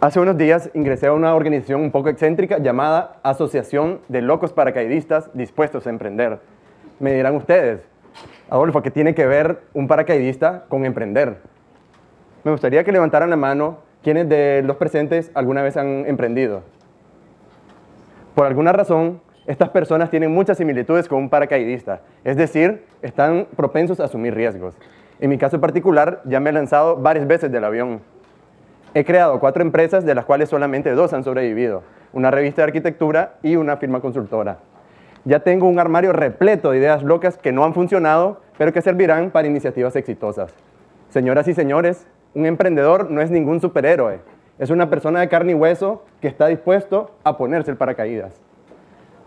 Hace unos días ingresé a una organización un poco excéntrica llamada Asociación de Locos Paracaidistas Dispuestos a Emprender. Me dirán ustedes, Adolfo, ¿qué tiene que ver un paracaidista con emprender? Me gustaría que levantaran la mano quienes de los presentes alguna vez han emprendido. Por alguna razón, estas personas tienen muchas similitudes con un paracaidista, es decir, están propensos a asumir riesgos. En mi caso particular, ya me he lanzado varias veces del avión. He creado 4 empresas, de las cuales solamente 2 han sobrevivido, una revista de arquitectura y una firma consultora. Ya tengo un armario repleto de ideas locas que no han funcionado, pero que servirán para iniciativas exitosas. Señoras y señores, un emprendedor no es ningún superhéroe, es una persona de carne y hueso que está dispuesto a ponerse el paracaídas.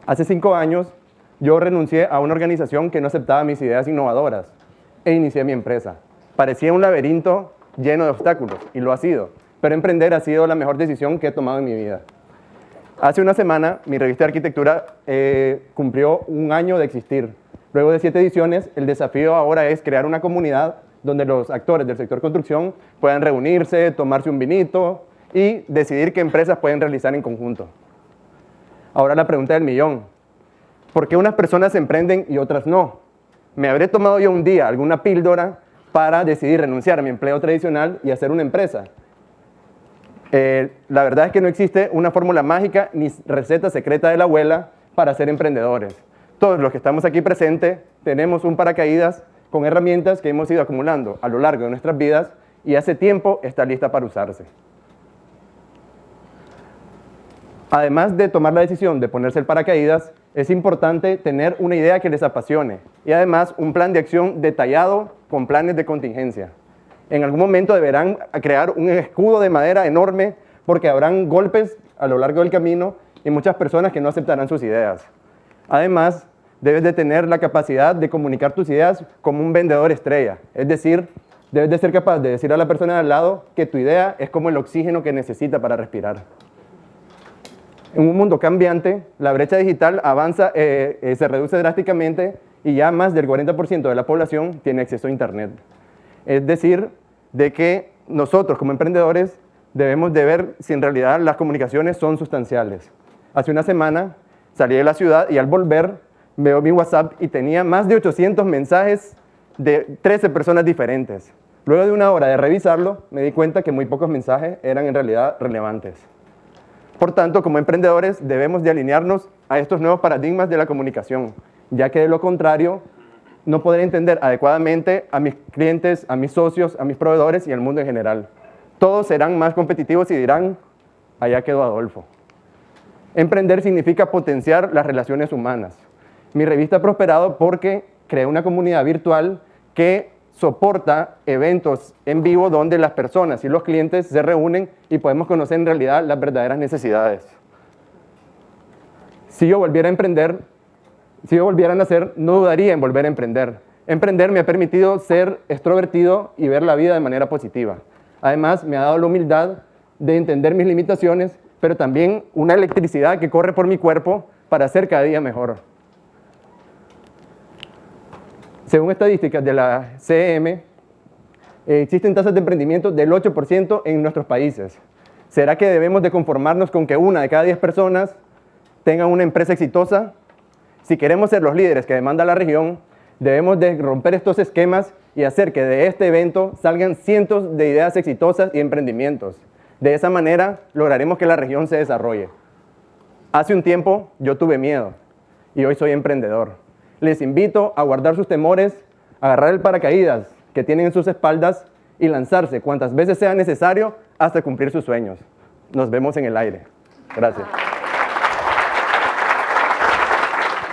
Hace 5 años, yo renuncié a una organización que no aceptaba mis ideas innovadoras e inicié mi empresa. Parecía un laberinto lleno de obstáculos, y lo ha sido. Pero emprender ha sido la mejor decisión que he tomado en mi vida. Hace una semana, mi revista de arquitectura cumplió 1 año de existir. Luego de 7 ediciones, el desafío ahora es crear una comunidad donde los actores del sector construcción puedan reunirse, tomarse un vinito y decidir qué empresas pueden realizar en conjunto. Ahora la pregunta del millón: ¿por qué unas personas emprenden y otras no? ¿Me habré tomado yo un día alguna píldora para decidir renunciar a mi empleo tradicional y hacer una empresa? La verdad es que no existe una fórmula mágica ni receta secreta de la abuela para ser emprendedores. Todos los que estamos aquí presentes tenemos un paracaídas con herramientas que hemos ido acumulando a lo largo de nuestras vidas y hace tiempo está lista para usarse. Además de tomar la decisión de ponerse el paracaídas, es importante tener una idea que les apasione y además un plan de acción detallado con planes de contingencia. En algún momento deberán crear un escudo de madera enorme porque habrán golpes a lo largo del camino y muchas personas que no aceptarán sus ideas. Además, debes de tener la capacidad de comunicar tus ideas como un vendedor estrella. Es decir, debes de ser capaz de decir a la persona de al lado que tu idea es como el oxígeno que necesita para respirar. En un mundo cambiante, la brecha digital avanza, se reduce drásticamente y ya más del 40% de la población tiene acceso a Internet. Es decir, de que nosotros como emprendedores debemos de ver si en realidad las comunicaciones son sustanciales. Hace una semana salí de la ciudad y al volver veo mi WhatsApp y tenía más de 800 mensajes de 13 personas diferentes. Luego de 1 hora de revisarlo, me di cuenta que muy pocos mensajes eran en realidad relevantes. Por tanto, como emprendedores debemos de alinearnos a estos nuevos paradigmas de la comunicación, ya que de lo contrario no podré entender adecuadamente a mis clientes, a mis socios, a mis proveedores y al mundo en general. Todos serán más competitivos y dirán, allá quedó Adolfo. Emprender significa potenciar las relaciones humanas. Mi revista ha prosperado porque creé una comunidad virtual que soporta eventos en vivo donde las personas y los clientes se reúnen y podemos conocer en realidad las verdaderas necesidades. Si yo volviera a emprender, si yo volviera a nacer, no dudaría en volver a emprender. Emprender me ha permitido ser extrovertido y ver la vida de manera positiva. Además, me ha dado la humildad de entender mis limitaciones, pero también una electricidad que corre por mi cuerpo para ser cada día mejor. Según estadísticas de la CEM, existen tasas de emprendimiento del 8% en nuestros países. ¿Será que debemos de conformarnos con que 1 de cada 10 personas tengan una empresa exitosa? Si queremos ser los líderes que demanda la región, debemos de romper estos esquemas y hacer que de este evento salgan cientos de ideas exitosas y emprendimientos. De esa manera lograremos que la región se desarrolle. Hace un tiempo yo tuve miedo y hoy soy emprendedor. Les invito a guardar sus temores, agarrar el paracaídas que tienen en sus espaldas y lanzarse cuantas veces sea necesario hasta cumplir sus sueños. Nos vemos en el aire. Gracias.